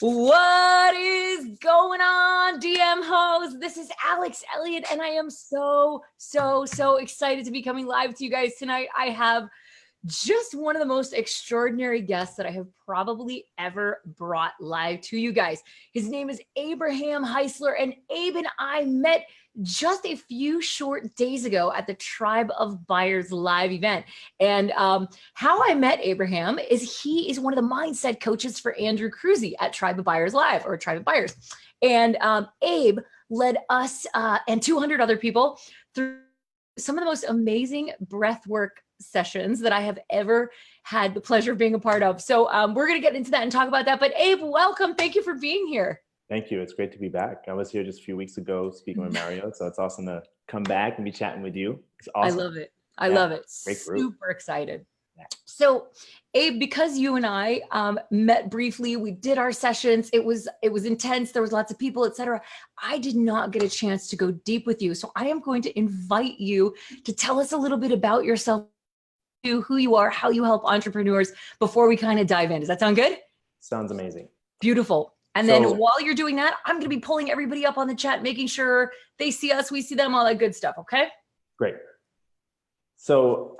What is going on, DM host? This is Alex Elliot, and I am so excited to be coming live to you guys tonight. I have just one of the most extraordinary guests that I have probably ever brought live to you guys. His name is Abraham Heisler, and Abe and I met just a few short days ago at the Tribe of Buyers live event. And how I met Abraham is he is one of the mindset coaches for Andrew Cruzy at Tribe of Buyers Live, or Tribe of Buyers. And Abe led us and 200 other people through some of the most amazing breathwork sessions that I have ever had the pleasure of being a part of. So we're going to get into that and talk about that. But Abe, welcome. Thank you for being here. Thank you. It's great to be back. I was here just a few weeks ago speaking with Mario, so it's awesome to come back and be chatting with you. It's awesome. I love it. I love it. Great group. Super excited. Yeah. So Abe, because you and I met briefly, we did our sessions. It was intense. There was lots of people, etc. I did not get a chance to go deep with you. So I am going to invite you to tell us a little bit about yourself, who you are, how you help entrepreneurs before we kind of dive in. Does that sound good? Sounds amazing. Beautiful. And then while you're doing that, I'm going to be pulling everybody up on the chat, making sure they see us, we see them, all that good stuff. Okay. Great. So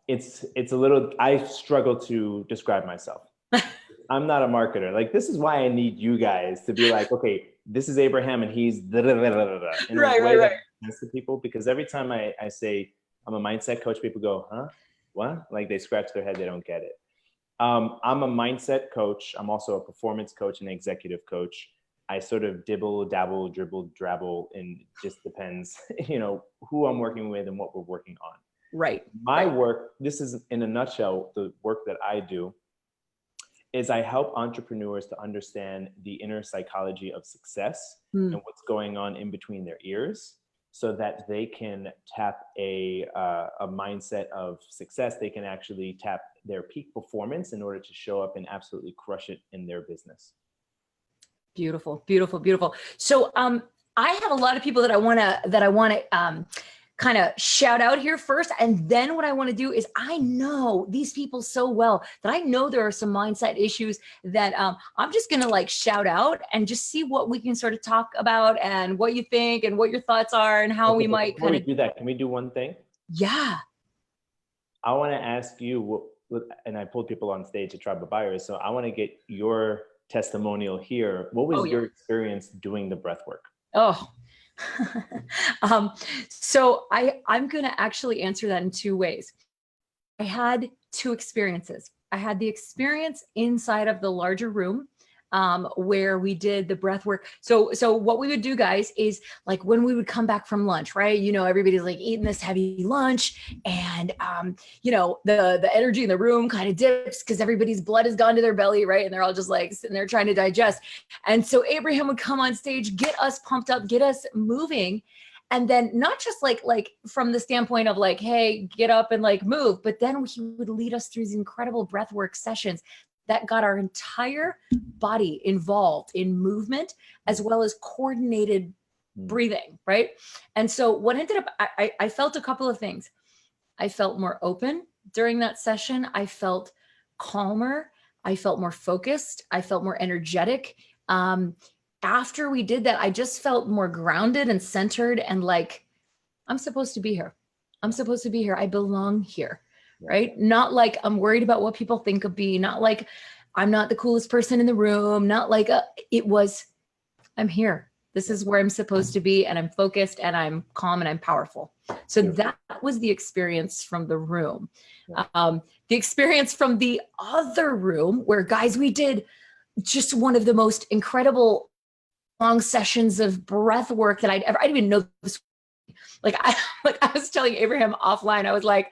it's a little, I struggle to describe myself. I'm not a marketer. Like, this is why I need you guys to be like, okay, this is Abraham and he's right. To people, because every time I say I'm a mindset coach, people go, huh? What? Like, they scratch their head, they don't get it. I'm a mindset coach. I'm also a performance coach and executive coach. I sort of dibble, dabble, dribble, drabble, and just depends, who I'm working with and what we're working on. Right. My work, this is in a nutshell, the work that I do is I help entrepreneurs to understand the inner psychology of success and what's going on in between their ears, so that they can tap a mindset of success. They can actually tap their peak performance in order to show up and absolutely crush it in their business. Beautiful, beautiful, beautiful. So I have a lot of people that I want to kind of shout out here first. And then what I want to do is, I know these people so well that I know there are some mindset issues that I'm just going to like shout out and just see what we can sort of talk about and what you think and what your thoughts are and how we might kind of do that. Can we do one thing? Yeah. I want to ask you, and I pulled people on stage at Tribe of Buyers, so I want to get your testimonial here. What was your experience doing the breath work? Oh, so I'm going to actually answer that in two ways. I had two experiences. I had the experience inside of the larger room where we did the breath work. So what we would do, guys, is like when we would come back from lunch, right? Everybody's like eating this heavy lunch, and the energy in the room kind of dips because everybody's blood has gone to their belly, right? And they're all just like sitting there trying to digest. And so Abraham would come on stage, get us pumped up, get us moving. And then not just like from the standpoint of like, hey, get up and like move, but then he would lead us through these incredible breathwork sessions that got our entire body involved in movement as well as coordinated breathing, right? And so what ended up, I felt a couple of things. I felt more open during that session. I felt calmer. I felt more focused. I felt more energetic. After we did that, I just felt more grounded and centered and like, I'm supposed to be here. I'm supposed to be here. I belong here. Right? Not like I'm worried about what people think of me, not like I'm not the coolest person in the room, not like it was, I'm here. This is where I'm supposed to be, and I'm focused and I'm calm and I'm powerful. So that was the experience from the room. The experience from the other room where, guys, we did just one of the most incredible long sessions of breath work that I didn't even know this. I was telling Abraham offline, I was like,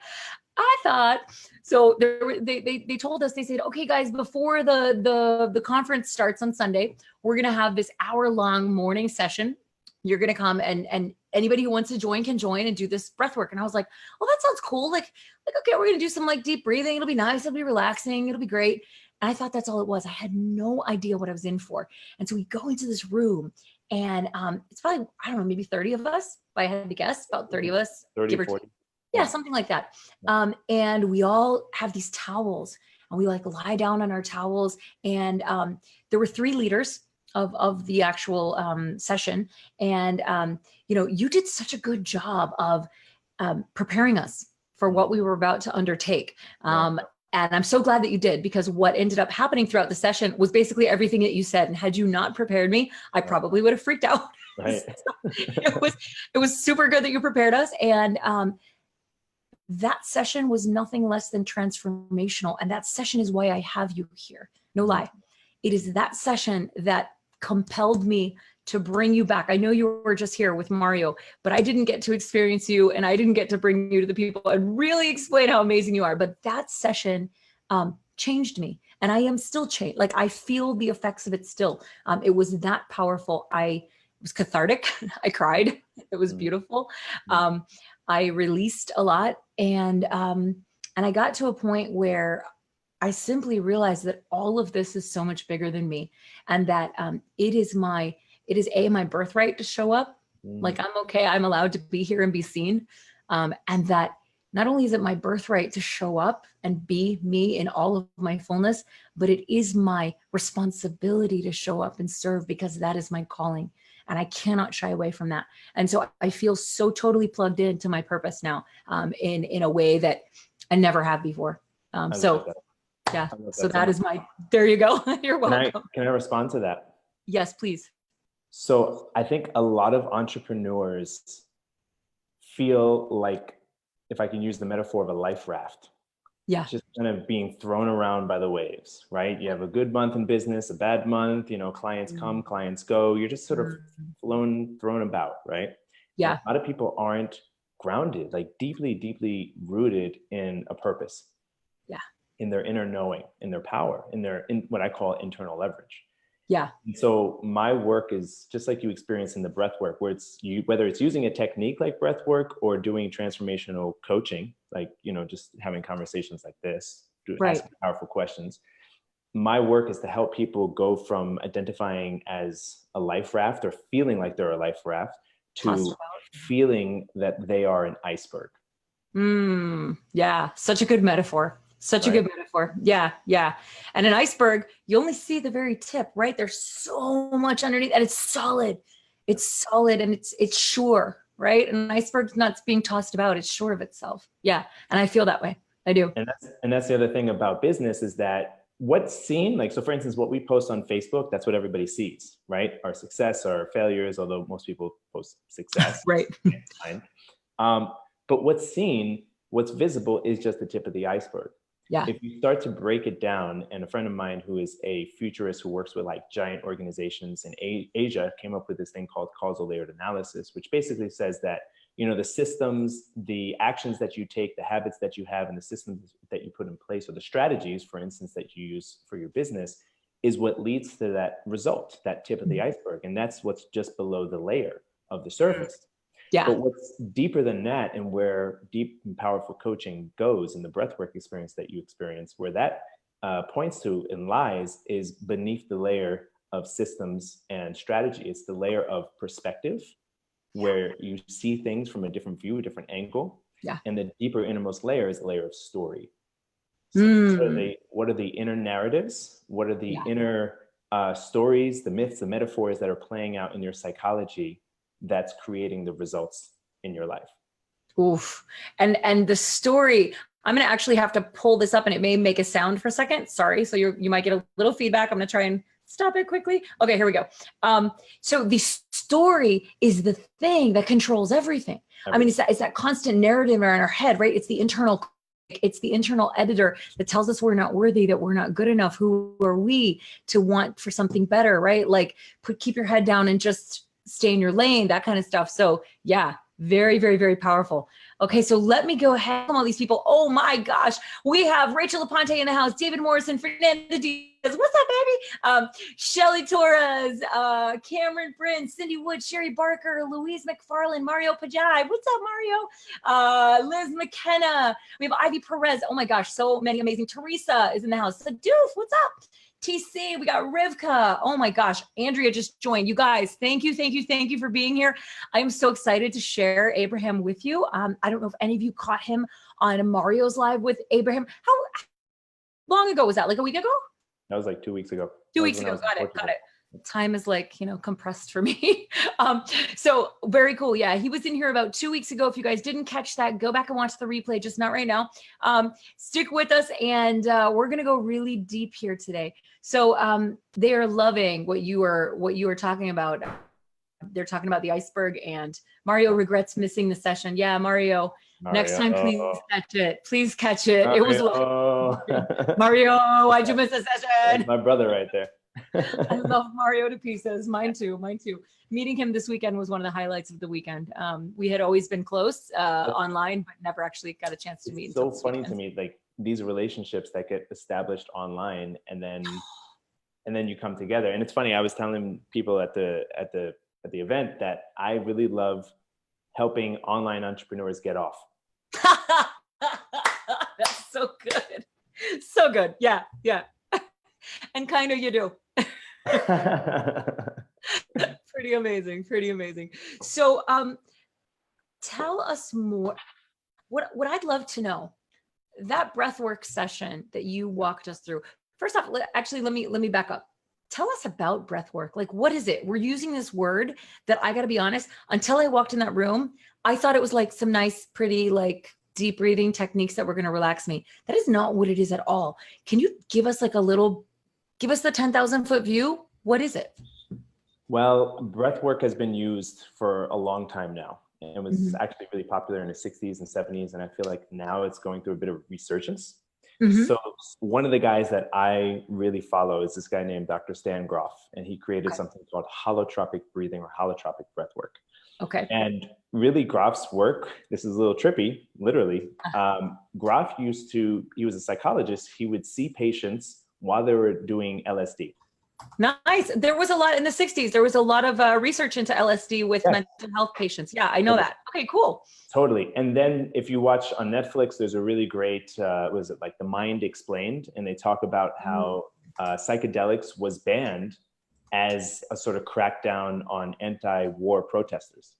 I thought, so they told us, they said, okay, guys, before the conference starts on Sunday, we're going to have this hour-long morning session. You're going to come and anybody who wants to join can join and do this breath work. And I was like, oh, that sounds cool. Like, okay, we're going to do some like deep breathing. It'll be nice. It'll be relaxing. It'll be great. And I thought that's all it was. I had no idea what I was in for. And so we go into this room and it's probably, I don't know, maybe 30 of us, if I had to guess, about 30 of us. 30, 40. Yeah, something like that. And we all have these towels and we like lie down on our towels. And there were 3 leaders of the actual session. And, you did such a good job of preparing us for what we were about to undertake. And I'm so glad that you did, because what ended up happening throughout the session was basically everything that you said. And had you not prepared me, I probably would have freaked out. Right. It was super good that you prepared us. And that session was nothing less than transformational. And that session is why I have you here. No lie. It is that session that compelled me to bring you back. I know you were just here with Mario, but I didn't get to experience you, and I didn't get to bring you to the people and really explain how amazing you are. But that session changed me, and I am still changed. Like, I feel the effects of it still. It was that powerful. It was cathartic. I cried. It was beautiful. I released a lot, and I got to a point where I simply realized that all of this is so much bigger than me, and that it is my birthright to show up. Like, I'm okay. I'm allowed to be here and be seen. And that not only is it my birthright to show up and be me in all of my fullness, but it is my responsibility to show up and serve, because that is my calling. And I cannot shy away from that. And so I feel so totally plugged into my purpose now, in a way that I never have before. So that is there you go. You're welcome. Can I respond to that? Yes, please. So I think a lot of entrepreneurs feel like, if I can use the metaphor of a life raft, just kind of being thrown around by the waves, right? You have a good month in business, a bad month, clients come, clients go. You're just sort of thrown about, right? Yeah. And a lot of people aren't grounded, like deeply, deeply rooted in a purpose. Yeah. In their inner knowing, in their power, in what I call internal leverage. Yeah. And so my work is just like you experience in the breath work, where whether it's using a technique like breath work or doing transformational coaching, like, just having conversations like this, asking powerful questions. My work is to help people go from identifying as a life raft or feeling like they're a life raft to feeling that they are an iceberg. Yeah. Such a good metaphor. Such a good metaphor. Yeah. Yeah. And an iceberg, you only see the very tip, right? There's so much underneath, and it's solid. It's solid, and it's sure, right? And an iceberg's not being tossed about. It's sure of itself. Yeah. And I feel that way. I do. And that's the other thing about business, is that what's seen, like, so for instance, what we post on Facebook, that's what everybody sees, right? Our success, our failures, although most people post success. Right. It's fine. But what's seen, what's visible is just the tip of the iceberg. Yeah. If you start to break it down, and a friend of mine who is a futurist who works with like giant organizations in Asia came up with this thing called causal layered analysis, which basically says that, the systems, the actions that you take, the habits that you have, and the systems that you put in place, or the strategies, for instance, that you use for your business, is what leads to that result, that tip of the iceberg. And that's what's just below the layer of the surface. Yeah. But what's deeper than that, and where deep and powerful coaching goes in the breathwork experience that you experience, where that points to and lies, is beneath the layer of systems and strategy. It's the layer of perspective, where you see things from a different view, a different angle. Yeah. And the deeper innermost layer is the layer of story. So what are the inner narratives? What are the inner stories, the myths, the metaphors that are playing out in your psychology that's creating the results in your life? Oof. And the story, I'm going to actually have to pull this up, and it may make a sound for a second. Sorry. So you might get a little feedback. I'm going to try and stop it quickly. Okay, here we go. So the story is the thing that controls everything. I mean, it's that constant narrative in our head, right? It's the internal editor that tells us we're not worthy, that we're not good enough. Who are we to want for something better, right? Like, keep your head down and just stay in your lane, that kind of stuff. So yeah, very, very, very powerful. Okay, so let me go ahead. All these people. Oh my gosh, we have Rachel Laponte in the house, David Morrison, Fernanda Diaz. What's up, baby? Shelly Torres, Cameron Prince, Cindy Wood, Sherry Barker, Louise McFarland, Mario Pajai. What's up, Mario? Liz McKenna. We have Ivy Perez. Oh my gosh, so many amazing. Teresa is in the house. Sadoof, what's up? TC, we got Rivka. Oh my gosh, Andrea just joined. You guys, thank you for being here. I am so excited to share Abraham with you. I don't know if any of you caught him on Mario's live with Abraham. long ago was that? Like a week ago? That was like 2 weeks ago. 2 weeks ago. Got it. Time is like, compressed for me. So very cool. Yeah. He was in here about 2 weeks ago. If you guys didn't catch that, go back and watch the replay, just not right now. Stick with us, and we're going to go really deep here today. So they are loving what you were talking about. They're talking about the iceberg, and Mario regrets missing the session. Yeah, Mario. Next time, please catch it. Please catch it. Mario. It was Mario. Why'd you miss the session? That's my brother right there. I love Mario to pieces. Mine too. Meeting him this weekend was one of the highlights of the weekend. We had always been close online, but never actually got a chance to meet. It's so funny to me, like these relationships that get established online, and then you come together. And it's funny. I was telling people at the event that I really love helping online entrepreneurs get off. That's so good. So good. Yeah. And kind of you do. Pretty amazing. So tell us more. What I'd love to know, that breathwork session that you walked us through. First off, let me back up. Tell us about breathwork. Like, what is it? We're using this word that, I got to be honest, until I walked in that room, I thought it was like some nice, pretty, like deep breathing techniques that were going to relax me. That is not what it is at all. Can you give us give us the 10,000 foot view? What is it? Well, breathwork has been used for a long time now. And it was actually really popular in the 60s and 70s. And I feel like now it's going through a bit of resurgence. So one of the guys that I really follow is this guy named Dr. Stan Grof, and he created something called holotropic breathing or holotropic breathwork. Okay. And really Grof's work, this is a little trippy, literally. Grof he was a psychologist. He would see patients while they were doing LSD. Nice. There was a lot in the 60s. There was a lot of research into LSD with mental health patients. Yeah, I know that. Okay, cool. Totally. And then if you watch on Netflix, there's a really great, was it like The Mind Explained? And they talk about how psychedelics was banned as a sort of crackdown on anti-war protesters.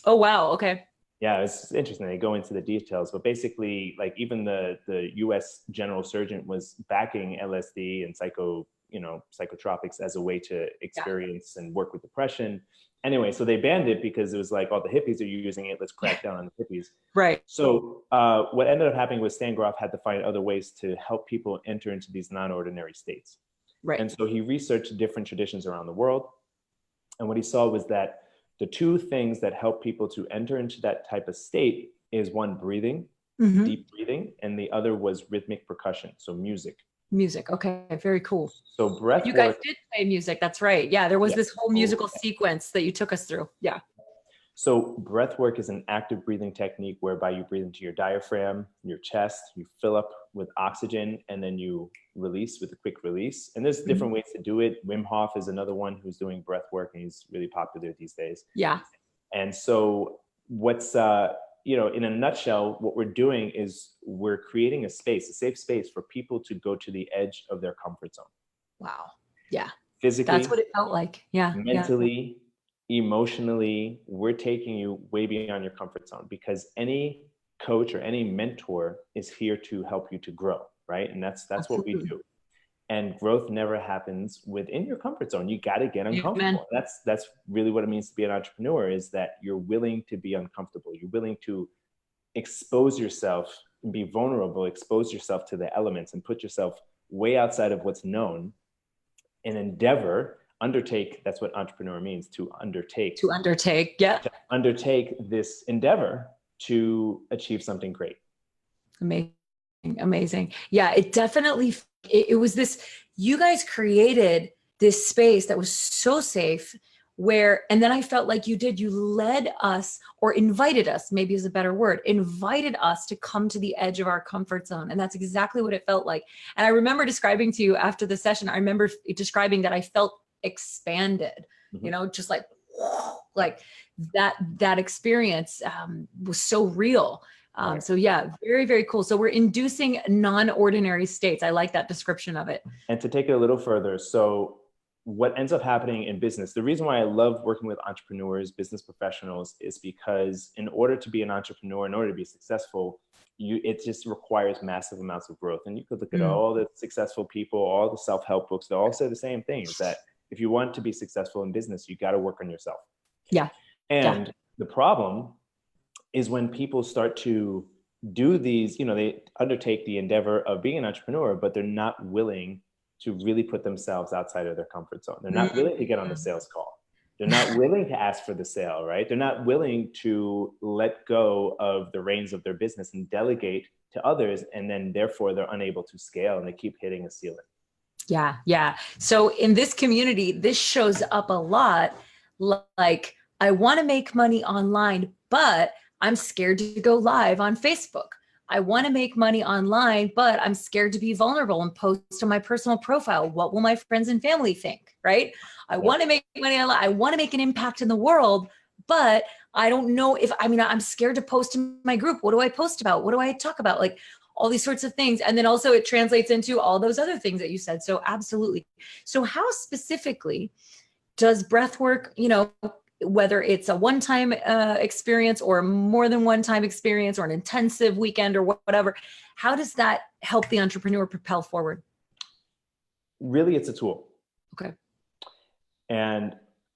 Oh, wow. Okay. Yeah, it's interesting. They go into the details, but basically, like even the U.S. general surgeon was backing LSD and psychotropics as a way to experience and work with depression. Anyway, so they banned it because it was like, the hippies are using it. Let's crack down on the hippies. Right. So what ended up happening was Stan Grof had to find other ways to help people enter into these non-ordinary states. Right. And so he researched different traditions around the world. And what he saw was that the two things that help people to enter into that type of state is one, breathing, deep breathing, and the other was rhythmic percussion, so music. Music. Okay. Very cool. So breathwork. You guys did play music. That's right. Yeah. There was this whole musical sequence that you took us through. Yeah. So breathwork is an active breathing technique whereby you breathe into your diaphragm, your chest, you fill up with oxygen, and then you release with a quick release. And there's different ways to do it. Wim Hof is another one who's doing breathwork, and he's really popular these days. Yeah. And so what's, in a nutshell, what we're doing is we're creating a safe space for people to go to the edge of their comfort zone. Wow. Yeah. Physically. That's what it felt like. Yeah. Mentally, emotionally, we're taking you way beyond your comfort zone, because any coach or any mentor is here to help you to grow, right? And that's what we do. And growth never happens within your comfort zone. You got to get uncomfortable. Amen. That's really what it means to be an entrepreneur, is that you're willing to be uncomfortable. You're willing to expose yourself and be vulnerable, expose yourself to the elements and put yourself way outside of what's known and undertake. That's what entrepreneur means, to undertake. Yeah. To undertake this endeavor to achieve something great. Amazing. Yeah, it definitely, it was this, you guys created this space that was so safe and then I felt like you led us, or invited us, maybe is a better word, invited us to come to the edge of our comfort zone. And that's exactly what it felt like. And I remember describing to you after the session, I remember describing that I felt expanded, just like that experience was so real. So yeah, very, very cool. So we're inducing non-ordinary states. I like that description of it. And to take it a little further, so what ends up happening in business, the reason why I love working with entrepreneurs, business professionals, is because in order to be an entrepreneur, in order to be successful, it just requires massive amounts of growth. And you could look at all the successful people, all the self-help books, they all say the same thing, is that if you want to be successful in business, you got to work on yourself. Yeah. And the problem is when people start to do these, they undertake the endeavor of being an entrepreneur, but they're not willing to really put themselves outside of their comfort zone. They're not willing to get on the sales call. They're not willing to ask for the sale, right? They're not willing to let go of the reins of their business and delegate to others. And then therefore they're unable to scale and they keep hitting a ceiling. Yeah. Yeah. So in this community, this shows up a lot. Like, I want to make money online, but I'm scared to go live on Facebook. I want to make money online, but I'm scared to be vulnerable and post on my personal profile. What will my friends and family think, right? I want to make money online. I want to make an impact in the world, but I don't know if, I'm scared to post in my group. What do I post about? What do I talk about? Like all these sorts of things. And then also it translates into all those other things that you said. So absolutely. So how specifically does breathwork, whether it's a one-time experience or more than one-time experience or an intensive weekend or whatever, how does that help the entrepreneur propel forward? Really, it's a tool. Okay. And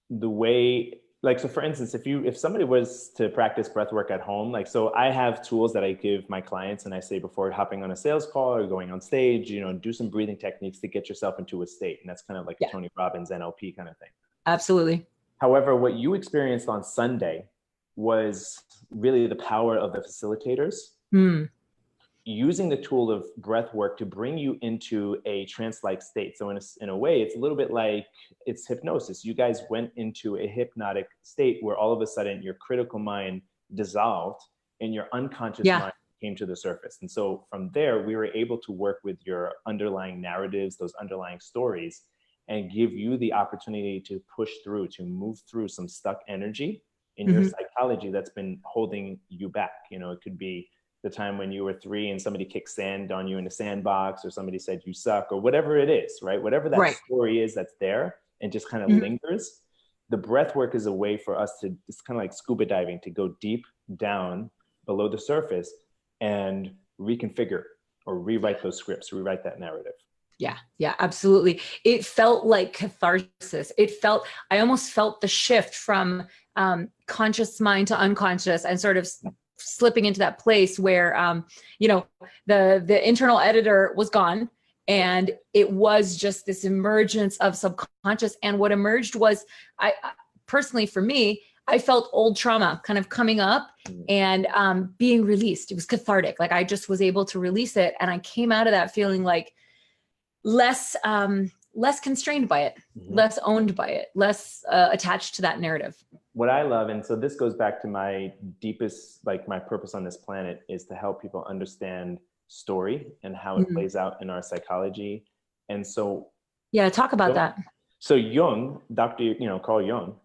the way, so for instance, if somebody was to practice breath work at home, so I have tools that I give my clients and I say before hopping on a sales call or going on stage, do some breathing techniques to get yourself into a state. And that's kind of like the Tony Robbins NLP kind of thing. Absolutely. However, what you experienced on Sunday was really the power of the facilitators using the tool of breath work to bring you into a trance-like state. So in a way, it's a little bit like it's hypnosis. You guys went into a hypnotic state where all of a sudden your critical mind dissolved and your unconscious mind came to the surface. And so from there, we were able to work with your underlying narratives, those underlying stories, and give you the opportunity to push through, to move through some stuck energy in your psychology that's been holding you back. It could be the time when you were 3 and somebody kicked sand on you in a sandbox, or somebody said you suck, or whatever it is, right? Whatever that story is that's there and just kind of lingers. The breath work is a way for us to, it's kind of like scuba diving, to go deep down below the surface and reconfigure or rewrite those scripts, rewrite that narrative. Yeah, absolutely. It felt like catharsis. I almost felt the shift from conscious mind to unconscious and sort of slipping into that place where, the internal editor was gone and it was just this emergence of subconscious. And what emerged was, I personally, for me, I felt old trauma kind of coming up and being released. It was cathartic. Like I just was able to release it. And I came out of that feeling like, less constrained by it, less owned by it, less attached to that narrative. What I love, and so this goes back to my deepest, my purpose on this planet, is to help people understand story and how it plays out in our psychology. And so, talk about that. So Jung, Dr. Carl Jung,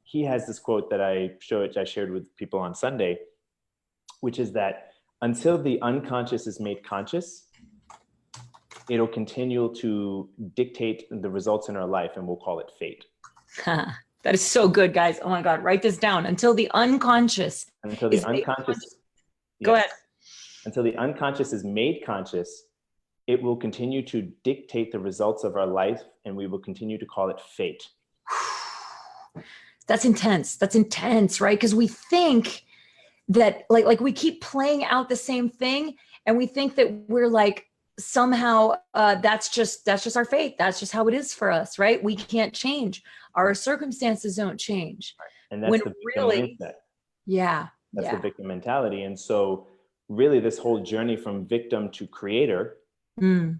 he has this quote that I shared with people on Sunday, which is that until the unconscious is made conscious, it'll continue to dictate the results in our life, and we'll call it fate. That is so good, guys. Oh my God, write this down. Until the unconscious. Until the unconscious. Go ahead. Until the unconscious is made conscious, it will continue to dictate the results of our life, and we will continue to call it fate. That's intense. That's intense, right? Because we think that like we keep playing out the same thing, and we think that we're somehow that's just our fate. That's just how it is for us, right? We can't change. Our circumstances don't change. And that's the victim mindset. That's the victim mentality. And so really this whole journey from victim to creator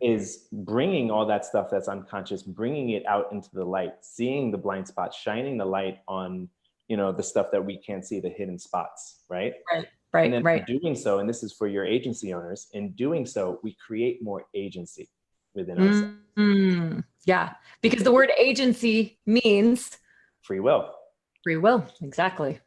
is bringing all that stuff that's unconscious, bringing it out into the light, seeing the blind spots, shining the light on, the stuff that we can't see, the hidden spots, right? Right. And then in doing so, and this is for your agency owners, in doing so, we create more agency within ourselves. Yeah, because the word agency means free will. Free will, exactly.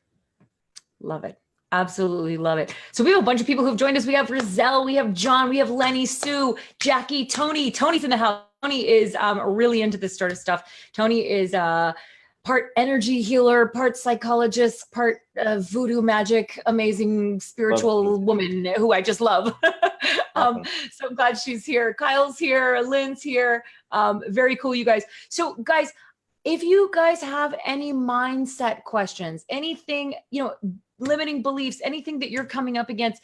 Love it. Absolutely love it. So we have a bunch of people who've joined us. We have Rizelle, we have John, we have Lenny, Sue, Jackie, Tony. Tony's in the house. Tony is really into this sort of stuff. Tony is part energy healer, part psychologist, part voodoo magic, amazing spiritual woman who I just love. Awesome. So I'm glad she's here. Kyle's here, Lynn's here. Very cool, you guys. So guys, if you guys have any mindset questions, anything, limiting beliefs, anything that you're coming up against,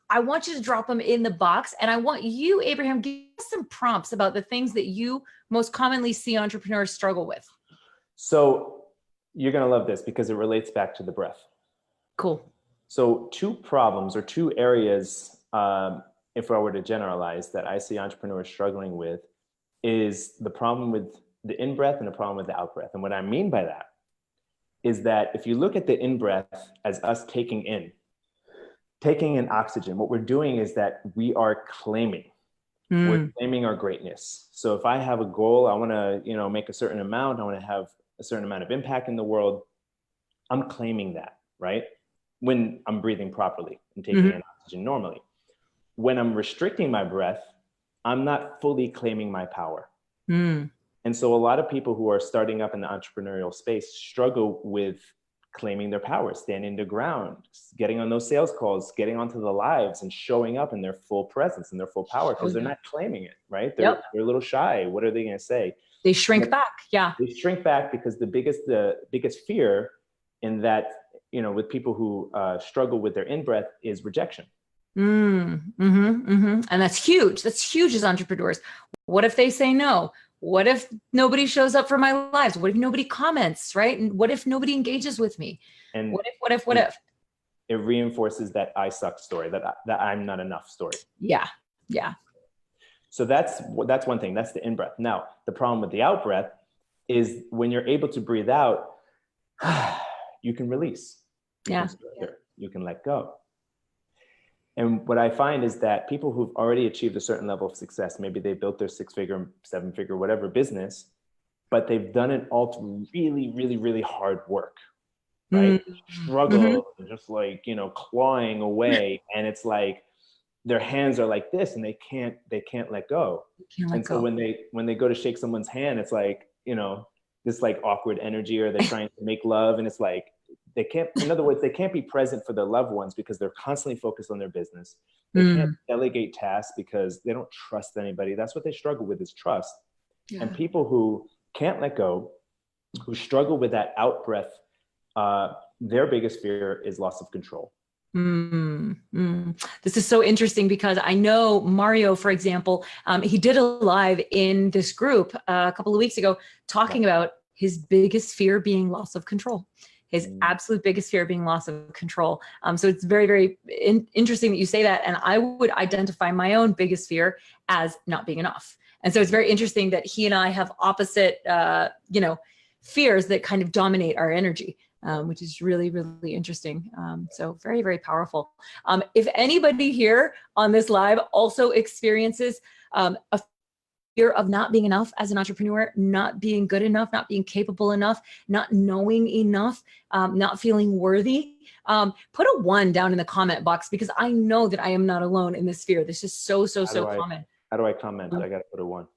I want you to drop them in the box. And I want you, Abraham, give us some prompts about the things that you most commonly see entrepreneurs struggle with. So you're going to love this because it relates back to the breath. Cool. So 2 problems or 2 areas, if I were to generalize, that I see entrepreneurs struggling with is the problem with the in-breath and the problem with the out-breath. And what I mean by that is that if you look at the in-breath as us taking in oxygen, what we're doing is that we are claiming. We're claiming our greatness. So if I have a goal, I want to, make a certain amount, I want to have a certain amount of impact in the world, I'm claiming that, right? When I'm breathing properly and taking in oxygen normally. When I'm restricting my breath, I'm not fully claiming my power. And so a lot of people who are starting up in the entrepreneurial space struggle with claiming their power, standing their ground, getting on those sales calls, getting onto the lives and showing up in their full presence and their full power because they're not claiming it, right? They're a little shy. What are they going to say? They shrink back. Yeah. They shrink back because the biggest fear in that, with people who struggle with their in-breath is rejection. And that's huge. That's huge as entrepreneurs. What if they say no? What if nobody shows up for my lives? What if nobody comments, right? And what if nobody engages with me? And what if? It reinforces that I suck story, that I'm not enough story. Yeah. So that's one thing. That's the in-breath. Now, the problem with the out-breath is when you're able to breathe out, you can release. You can let go. And what I find is that people who've already achieved a certain level of success, maybe they built their 6-figure, 7-figure, whatever business, but they've done it all through really, really, really hard work, right? Struggle, just clawing away. And it's like their hands are like this and they can't let go. So when they go to shake someone's hand, it's like, this awkward energy, or they're trying to make love. And it's like, they can't, in other words, they can't be present for their loved ones because they're constantly focused on their business. They can't delegate tasks because they don't trust anybody. That's what they struggle with, is trust. And people who can't let go, who struggle with that out breath, their biggest fear is loss of control. This is so interesting because I know Mario, for example, he did a live in this group a couple of weeks ago talking about his biggest fear being loss of control. His absolute biggest fear being loss of control. So it's very, very interesting that you say that. And I would identify my own biggest fear as not being enough. And so it's very interesting that he and I have opposite, fears that kind of dominate our energy, which is really, really interesting. So very, very powerful. If anybody here on this live also experiences a fear of not being enough as an entrepreneur, not being good enough, not being capable enough, not knowing enough, not feeling worthy, put a 1 down in the comment box, because I know that I am not alone in this fear. This is so common. How do I comment? I got to put a 1.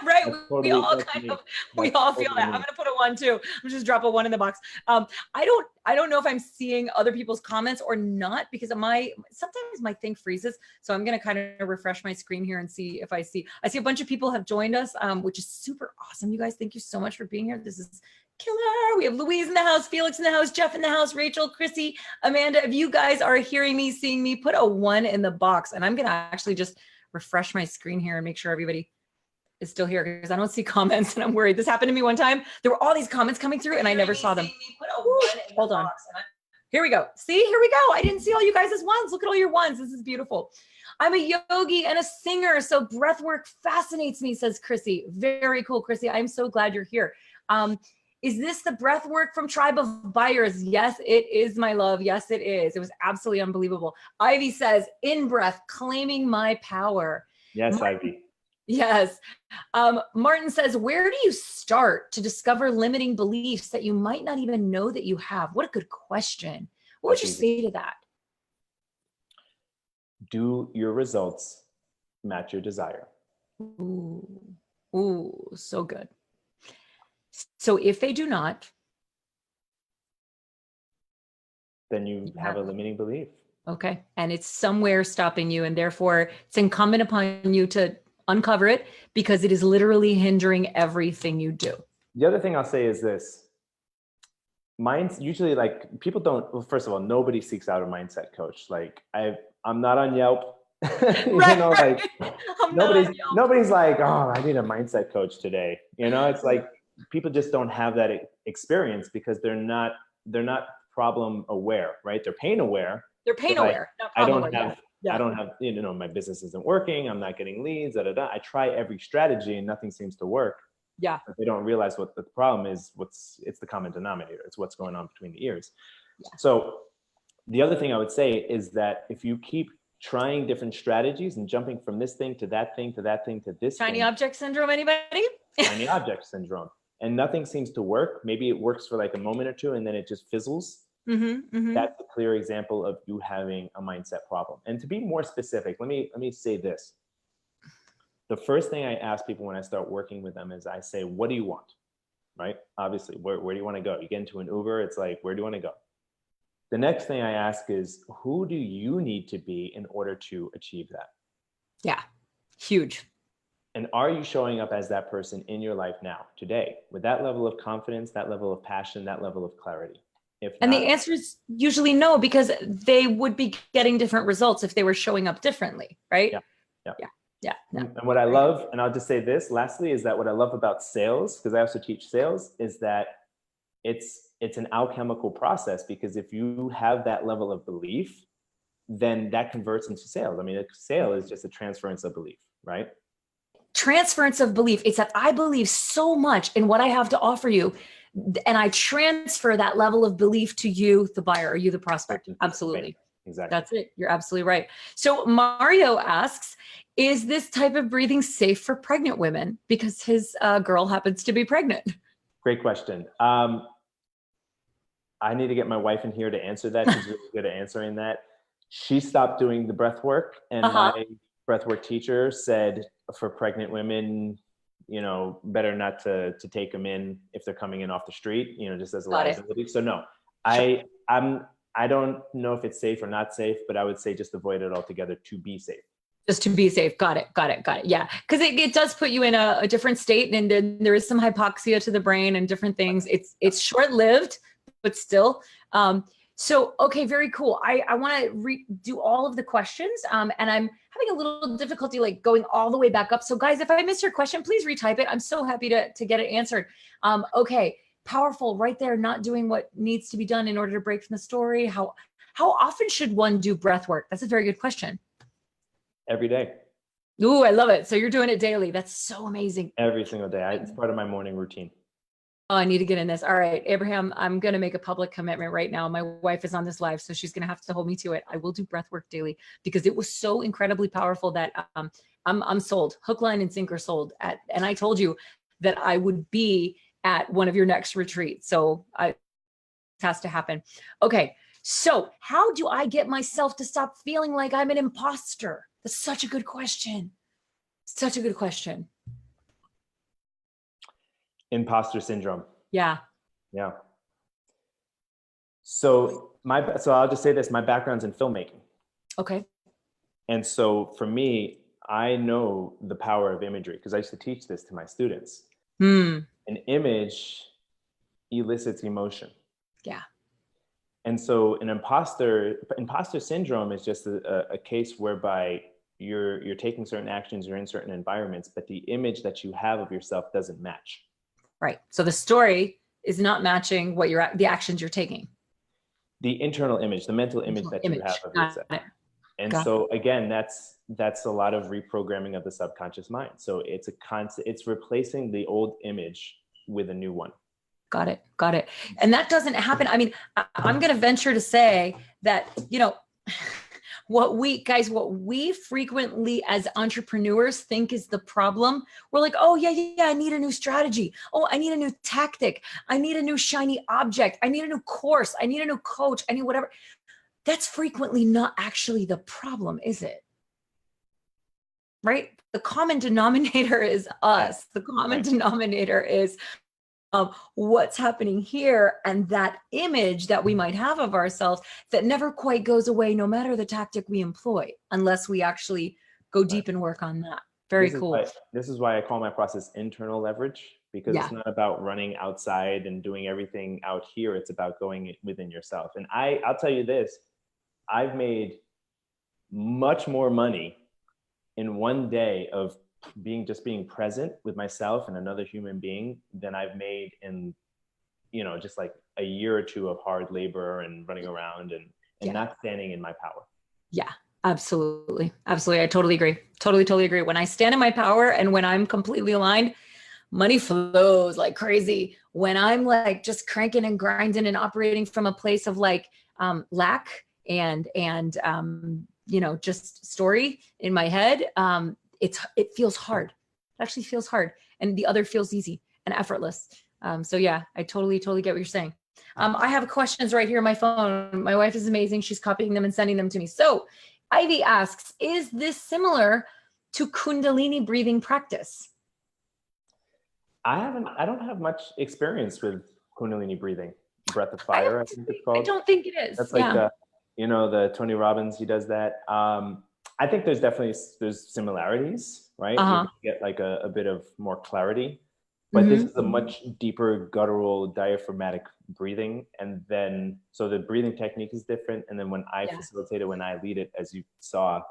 Right. We all feel that. I'm going to put a 1 too. I'm just drop a 1 in the box. I don't know if I'm seeing other people's comments or not, because sometimes my thing freezes. So I'm going to kind of refresh my screen here and see if I see a bunch of people have joined us, which is super awesome. You guys, thank you so much for being here. This is killer. We have Louise in the house, Felix in the house, Jeff in the house, Rachel, Chrissy, Amanda. If you guys are hearing me, seeing me, put a 1 in the box. And I'm going to actually just refresh my screen here and make sure everybody is still here, because I don't see comments and I'm worried. This happened to me one time. There were all these comments coming through and I never saw them. Hold on. Here we go. See, here we go. I didn't see all you guys as 1s. Look at all your 1s. This is beautiful. I'm a yogi and a singer, so breathwork fascinates me, says Chrissy. Very cool, Chrissy. I'm so glad you're here. Is this the breathwork from Tribe of Buyers? Yes, it is, my love. Yes, it is. It was absolutely unbelievable. Ivy says, in breath, claiming my power. Yes, Ivy. Yes. Martin says, where do you start to discover limiting beliefs that you might not even know that you have? What a good question. What would you say to that? Do your results match your desire? Ooh, ooh, so good. So if they do not, then you have a limiting belief. okay, and it's somewhere stopping you, and therefore it's incumbent upon you to uncover it because it is literally hindering everything you do. The other thing I'll say is this. Mine's usually like people don't, well, first of all, nobody seeks out a mindset coach. Like I'm not on Yelp. Right, you know, right. like nobody's like, oh, I need a mindset coach today. You know, it's like people just don't have that experience because they're not problem aware, right? They're pain aware. They're pain Like, aware, not problem aware. I don't have, you know, my business isn't working. I'm not getting leads. I try every strategy and nothing seems to work. Yeah. But they don't realize what the problem is. It's the common denominator. It's what's going on between the ears. Yeah. So the other thing I would say is that if you keep trying different strategies and jumping from this thing to that thing to that thing to this Shiny thing, object syndrome, anybody? shiny object syndrome, and nothing seems to work. Maybe it works for like a moment or two and then it just fizzles. That's a clear example of you having a mindset problem. And to be more specific, let me say this. The first thing I ask people when I start working with them is I say, what do you want? Right? Obviously, where do you want to go? You get into an Uber, it's like, where do you want to go? The next thing I ask is, who do you need to be in order to achieve that? Yeah, huge. And are you showing up as that person in your life now, today, with that level of confidence, that level of passion, that level of clarity? If and not, the answer is usually no, because they would be getting different results if they were showing up differently, right? Yeah. No. And what I love, and I'll just say this lastly, is that what I love about sales, because I also teach sales, is that it's an alchemical process, because if you have that level of belief, then that converts into sales. I mean, a sale is just a transference of belief, right? Transference of belief. It's that I believe so much in what I have to offer you, and I transfer that level of belief to you, the buyer, or you, the prospect. Absolutely. Exactly. That's it. You're absolutely right. So Mario asks, is this type of breathing safe for pregnant women? Because his girl happens to be pregnant. Great question. I need to get my wife in here to answer that. She's really good at answering that. She stopped doing the breath work, and my breathwork teacher said for pregnant women, you know, better not to take them in if they're coming in off the street, you know, just as a liability. So no, sure. I don't know if it's safe or not safe, but I would say just avoid it altogether to be safe. Just to be safe. Got it. Yeah. Because it does put you in a different state, and then there is some hypoxia to the brain and different things. It's short-lived, but still. So, okay, very cool. I want to redo all of the questions, and I'm having a little difficulty like going all the way back up. So guys, if I miss your question, please retype it. I'm so happy to get it answered. Okay, powerful right there, not doing what needs to be done in order to break from the story. How often should one do breath work? That's a very good question. Every day. Ooh, I love it. So you're doing it daily. That's so amazing. Every single day. It's part of my morning routine. Oh, I need to get in this. All right, Abraham, I'm going to make a public commitment right now. My wife is on this live, so she's going to have to hold me to it. I will do breath work daily because it was so incredibly powerful that I'm sold. Hook, line, and sinker sold. And I told you that I would be at one of your next retreats. So it has to happen. Okay, so how do I get myself to stop feeling like I'm an imposter? That's such a good question. Such a good question. Imposter syndrome. Yeah. So I'll just say this, my background's in filmmaking. Okay. And so for me, I know the power of imagery because I used to teach this to my students. An image elicits emotion. Yeah. And so an imposter syndrome is just a case whereby you're taking certain actions, you're in certain environments, but the image that you have of yourself doesn't match. Right. So the story is not matching what the actions you're taking. The internal image, the mental image that you have of yourself. And so again, that's a lot of reprogramming of the subconscious mind. So it's replacing the old image with a new one. Got it. And that doesn't happen. I mean, I'm going to venture to say that, you know, what we frequently as entrepreneurs think is the problem. We're like, oh yeah, I need a new strategy. Oh, I need a new tactic. I need a new shiny object. I need a new course. I need a new coach. I need whatever. That's frequently not actually the problem, is it? right? The common denominator is us. The common denominator is what's happening here, and that image that we might have of ourselves that never quite goes away no matter the tactic we employ, unless we actually go deep and work on that. Very cool. This is why I call my process internal leverage, because it's not about running outside and doing everything out here. It's about going within yourself. And I'll tell you this, I've made much more money in one day of being present with myself and another human being than I've made in, just like a year or two of hard labor and running around and not standing in my power. Yeah, absolutely. Absolutely. I totally agree. Totally agree. When I stand in my power and when I'm completely aligned, money flows like crazy. When I'm like just cranking and grinding and operating from a place of like lack and just story in my head, it feels hard. It actually feels hard. And the other feels easy and effortless. So yeah, I totally get what you're saying. I have questions right here on my phone. My wife is amazing. She's copying them and sending them to me. So Ivy asks, is this similar to Kundalini breathing practice? I don't have much experience with Kundalini breathing, breath of fire, I think it's called. I don't think it is. That's like the Tony Robbins, he does that. I think there's similarities, right? You get like a bit of more clarity, but this is a much deeper guttural diaphragmatic breathing. And then, so the breathing technique is different. And then when I facilitate it, when I lead it, as you saw,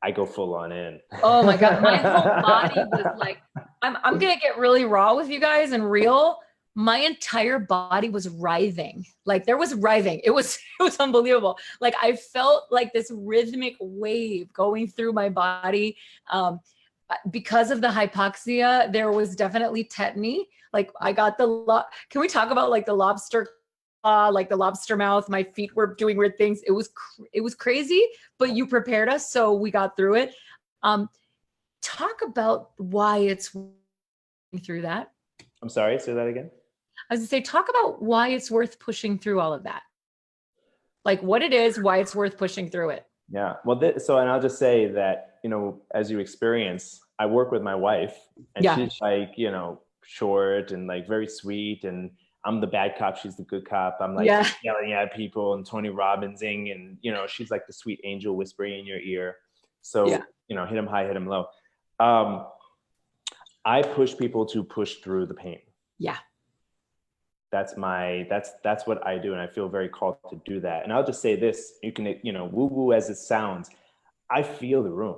I go full on in. Oh my God. My whole body was like, I'm going to get really raw with you guys and real. My entire body was writhing. Like there was writhing. It was unbelievable. Like I felt like this rhythmic wave going through my body. Because of the hypoxia, there was definitely tetany. Like I got can we talk about like the lobster like the lobster mouth? My feet were doing weird things. It was crazy, but you prepared us. So we got through it. Talk about why it's through that. I'm sorry, say that again. I was gonna say, talk about why it's worth pushing through all of that. Like what it is, why it's worth pushing through it. Yeah. Well, and I'll just say that, as you experience, I work with my wife and she's like, short and like very sweet. And I'm the bad cop. She's the good cop. I'm like yelling at people and Tony Robbinsing and, she's like the sweet angel whispering in your ear. So, hit them high, hit them low. I push people to push through the pain. Yeah. That's what I do. And I feel very called to do that. And I'll just say this, you can, woo woo as it sounds, I feel the room.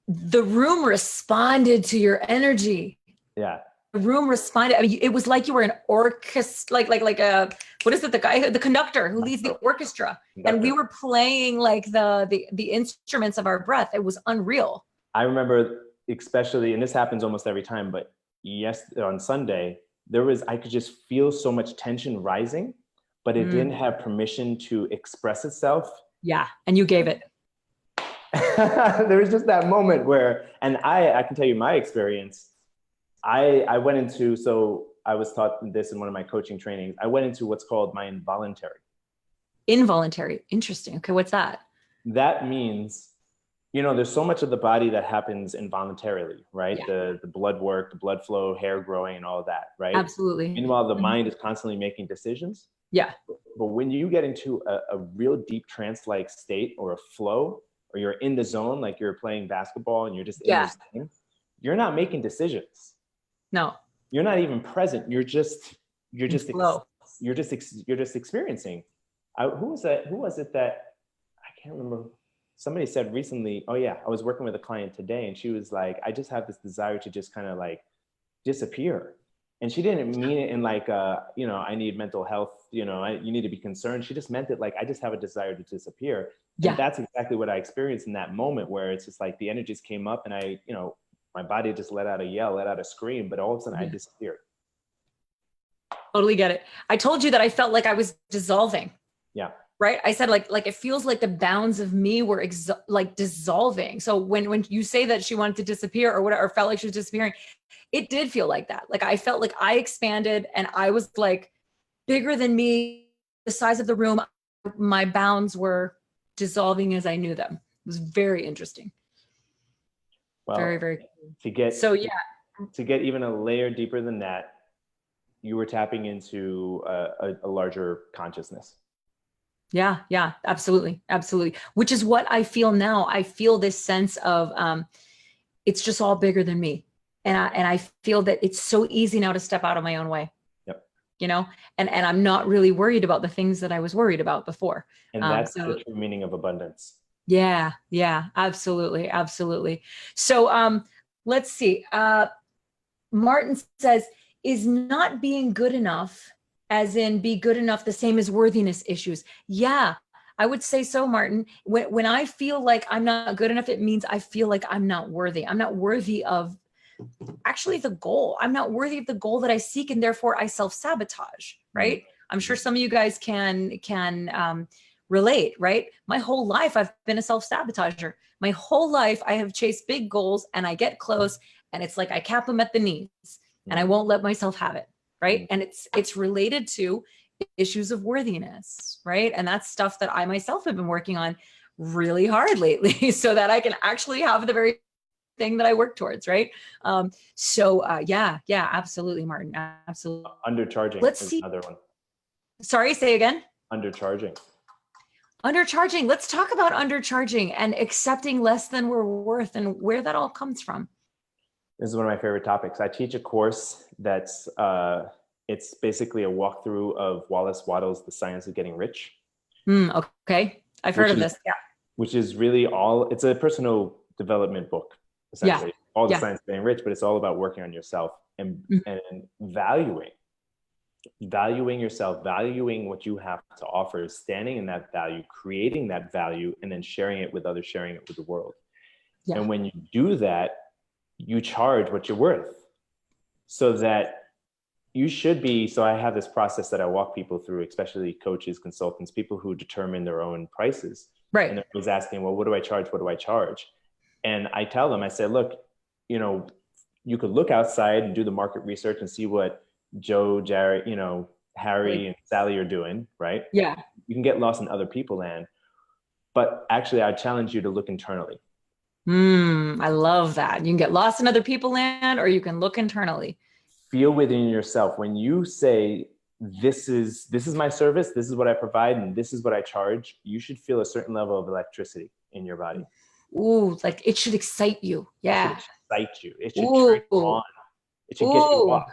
The room responded to your energy. Yeah. The room responded. I mean, it was like you were an orchestra, like a, what is it? The conductor who leads the orchestra. And we were playing like the instruments of our breath. It was unreal. I remember especially, and this happens almost every time, but on Sunday, I could just feel so much tension rising, but it didn't have permission to express itself. Yeah. And you gave it. There was just that moment where, and I can tell you my experience. I went into, so I was taught this in one of my coaching trainings. I went into what's called my involuntary. Involuntary. Interesting. Okay. What's that? That means, there's so much of the body that happens involuntarily, right? Yeah. The blood work, the blood flow, hair growing and all of that, right? Absolutely. Meanwhile, the mind is constantly making decisions. Yeah. But when you get into a real deep trance-like state or a flow, or you're in the zone, like you're playing basketball and you're just in the zone, you're not making decisions. No. You're not even present. You're just experiencing. Who was it that I can't remember. Somebody said recently, oh yeah, I was working with a client today and she was like, I just have this desire to just kind of like disappear. And she didn't mean it in like, I need mental health, you need to be concerned. She just meant it like, I just have a desire to disappear. Yeah. And that's exactly what I experienced in that moment where it's just like the energies came up and I, my body just let out a yell, let out a scream, but all of a sudden I disappeared. Totally get it. I told you that I felt like I was dissolving. Yeah. Right. I said like it feels like the bounds of me were like dissolving. So when you say that she wanted to disappear or whatever, or felt like she was disappearing, it did feel like that. Like I felt like I expanded and I was like bigger than me, the size of the room. My bounds were dissolving as I knew them. It was very interesting. Well, Very, very cool. to get So yeah. to get even a layer deeper than that, you were tapping into a larger consciousness. Yeah, yeah, absolutely. Absolutely. Which is what I feel now. I feel this sense of it's just all bigger than me. And I feel that it's so easy now to step out of my own way. Yep. You know, and I'm not really worried about the things that I was worried about before. And that's the true meaning of abundance. Yeah, yeah, absolutely, absolutely. So let's see. Martin says, is not being good enough, as in be good enough, the same as worthiness issues? Yeah, I would say so, Martin. When I feel like I'm not good enough, it means I feel like I'm not worthy. I'm not worthy of actually the goal. I'm not worthy of the goal that I seek, and therefore I self-sabotage, right? I'm sure some of you guys can relate, right? My whole life I've been a self-sabotager. My whole life I have chased big goals, and I get close and it's like I cap them at the knees and I won't let myself have it, right? And it's related to issues of worthiness, right? And that's stuff that I myself have been working on really hard lately so that I can actually have the very thing that I work towards, right? Yeah, absolutely, Martin, absolutely. Undercharging. Let's see. Another one. Sorry, say again. Undercharging. Undercharging. Let's talk about undercharging and accepting less than we're worth and where that all comes from. This is one of my favorite topics. I teach a course that's it's basically a walkthrough of Wallace Wattles' The Science of Getting Rich. Okay, I've heard of this. Yeah, which is really it's a personal development book, essentially. All the science of getting rich, but it's all about working on yourself and valuing yourself, valuing what you have to offer, standing in that value, creating that value, and then sharing it with others, sharing it with the world. Yeah. And when you do that, you charge what you're worth, so that you should be. So I have this process that I walk people through, especially coaches, consultants, people who determine their own prices. Right. And I was asking, well, what do I charge? What do I charge? And I tell them, I said, look, you could look outside and do the market research and see what Joe, Jared, Harry and Sally are doing, right? Yeah. You can get lost in other people's land. But actually, I challenge you to look internally. I love that. You can get lost in other people's land, or you can look internally. Feel within yourself. When you say, this is my service, this is what I provide, and this is what I charge, you should feel a certain level of electricity in your body. Ooh, like it should excite you. Yeah. It should excite you. It should turn you on. It should get you off.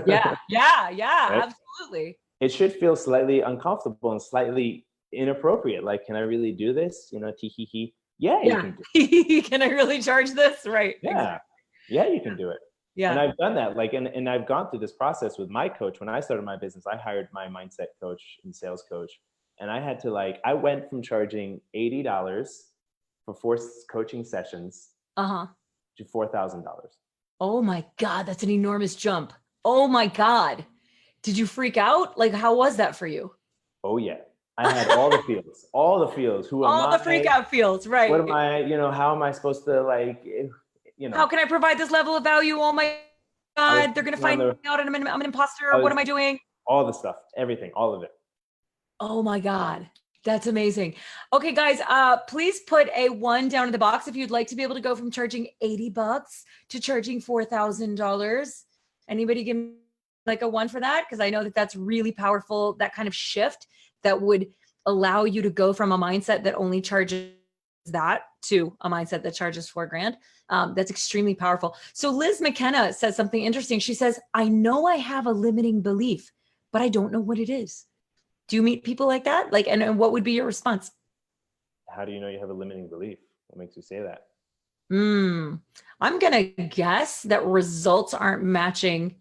Yeah, right? Absolutely. It should feel slightly uncomfortable and slightly inappropriate. Like, can I really do this? Tee hee hee. Yeah, you can do it. Can I really charge this? Right. Yeah. Exactly. Yeah, you can do it. Yeah. And I've done that. And I've gone through this process with my coach. When I started my business, I hired my mindset coach and sales coach. And I had to I went from charging $80 for 4 coaching sessions to $4,000. Oh my God, that's an enormous jump. Oh my God. Did you freak out? Like, how was that for you? Oh yeah. I had all the feels, Who am I? All the freak out feels, right. What am I, how am I supposed to how can I provide this level of value? Oh my God, they're going to find me out and I'm an imposter. What am I doing? All the stuff, everything, all of it. Oh my God. That's amazing. Okay, guys, please put a 1 down in the box if you'd like to be able to go from charging $80 to charging $4,000. Anybody give me a 1 for that? Because I know that that's really powerful, that kind of shift that would allow you to go from a mindset that only charges that to a mindset that charges $4,000. That's extremely powerful. So Liz McKenna says something interesting. She says, I know I have a limiting belief, but I don't know what it is. Do you meet people like that? And what would be your response? How do you know you have a limiting belief? What makes you say that? I'm going to guess that results aren't matching,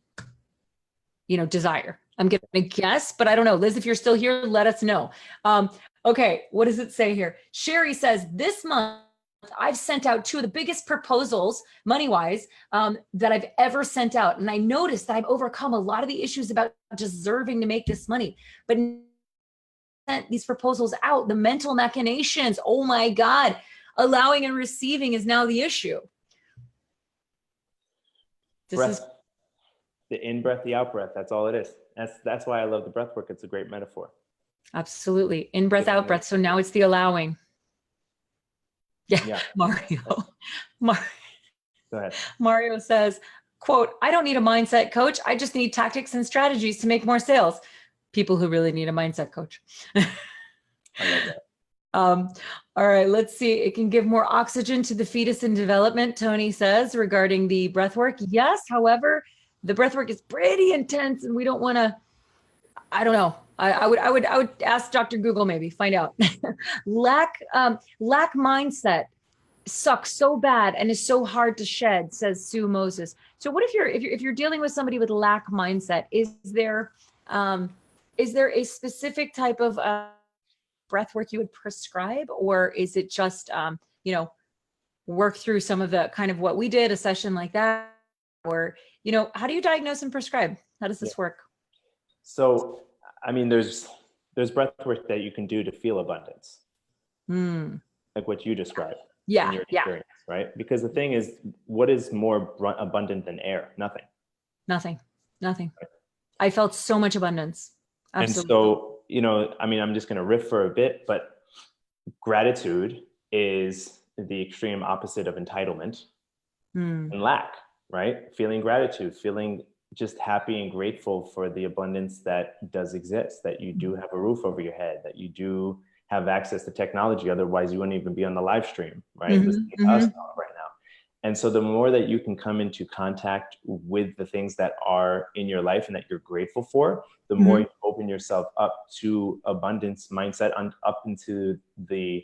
desire. I'm going to guess, but I don't know. Liz, if you're still here, let us know. Okay. What does it say here? Sherry says, this month I've sent out 2 of the biggest proposals, money-wise, that I've ever sent out. And I noticed that I've overcome a lot of the issues about deserving to make this money, but sent these proposals out, the mental machinations, oh my God, allowing and receiving is now the issue. The in-breath, the out-breath, that's all it is. That's why I love the breath work. It's a great metaphor. Absolutely. In-breath, out-breath. So now it's the allowing. Yeah. Mario. Go ahead. Mario says, quote, I don't need a mindset coach. I just need tactics and strategies to make more sales. People who really need a mindset coach. I love that. All right, let's see. It can give more oxygen to the fetus in development, Tony says, regarding the breath work. Yes, however, the breath work is pretty intense and we don't want to, I don't know. I would ask Dr. Google, maybe find out. lack mindset sucks so bad and is so hard to shed, says Sue Moses. So what if you're dealing with somebody with lack mindset, is there a specific type of breath work you would prescribe, or is it just work through some of the kind of what we did, a session like that, or how do you diagnose and prescribe? How does this work? So I mean, there's breath work that you can do to feel abundance, like what you described. Yeah, in your experience, right? Because the thing is, what is more abundant than air? Nothing. Nothing. I felt so much abundance. Absolutely. And so, I mean, I'm just going to riff for a bit, but gratitude is the extreme opposite of entitlement and lack, right? Feeling gratitude, feeling just happy and grateful for the abundance that does exist, that you do have a roof over your head, that you do have access to technology. Otherwise, you wouldn't even be on the live stream, right? Listening to us talk right now. And so the more that you can come into contact with the things that are in your life and that you're grateful for, the more you open yourself up to abundance mindset, up into the,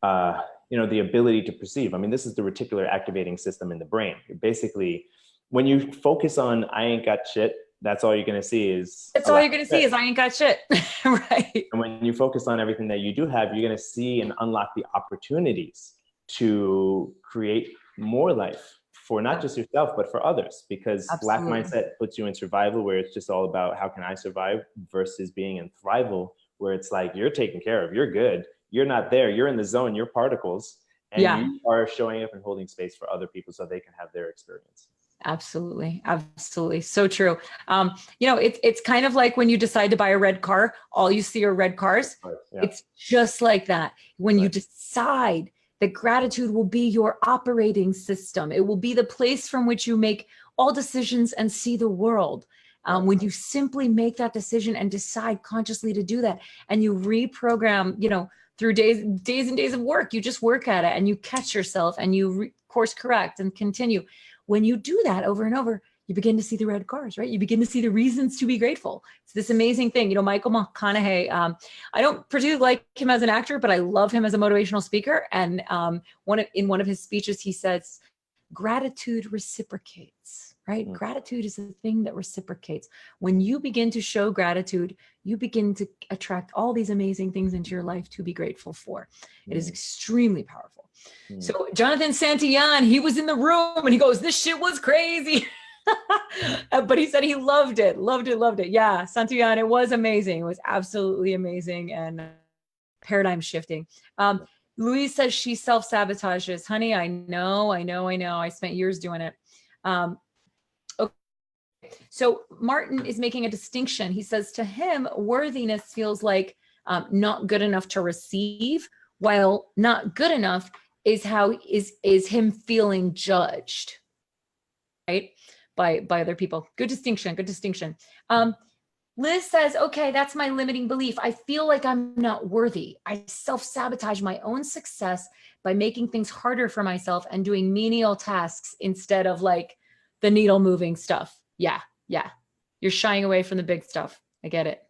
the ability to perceive. I mean, this is the reticular activating system in the brain. You're basically, when you focus on, I ain't got shit, that's all you're going to see is. That's all you're going to see is I ain't got shit. Right. And when you focus on everything that you do have, you're going to see and unlock the opportunities to create more life for not just yourself, but for others, because lack mindset puts you in survival, where it's just all about how can I survive, versus being in thrival, where it's like, you're taken care of, you're good, you're not there, you're in the zone, you're particles, and you are showing up and holding space for other people so they can have their experience. Absolutely. So true. It's kind of like when you decide to buy a red car, all you see are red cars. Yeah. It's just like that. When you decide that gratitude will be your operating system, it will be the place from which you make all decisions and see the world. When you simply make that decision and decide consciously to do that, and you reprogram, through days and days of work, you just work at it and you catch yourself and you course correct and continue. When you do that over and over, you begin to see the red cars, right? You begin to see the reasons to be grateful. It's this amazing thing. Michael McKenna, I don't particularly like him as an actor, but I love him as a motivational speaker. And in one of his speeches, he says, gratitude reciprocates, right? Gratitude is a thing that reciprocates. When you begin to show gratitude, you begin to attract all these amazing things into your life to be grateful for. It is extremely powerful. So Jonathan Santillan, he was in the room and he goes, this shit was crazy. But he said he loved it. Yeah, Santillan, it was amazing. It was absolutely amazing and paradigm shifting. Louise says she self-sabotages. Honey, I know. I spent years doing it. Okay. So Martin is making a distinction. He says to him, worthiness feels like not good enough to receive, while not good enough is him feeling judged, right, by other people. Good distinction. Liz says, okay, that's my limiting belief. I feel like I'm not worthy. I self-sabotage my own success by making things harder for myself and doing menial tasks instead of like the needle moving stuff. Yeah. You're shying away from the big stuff. I get it.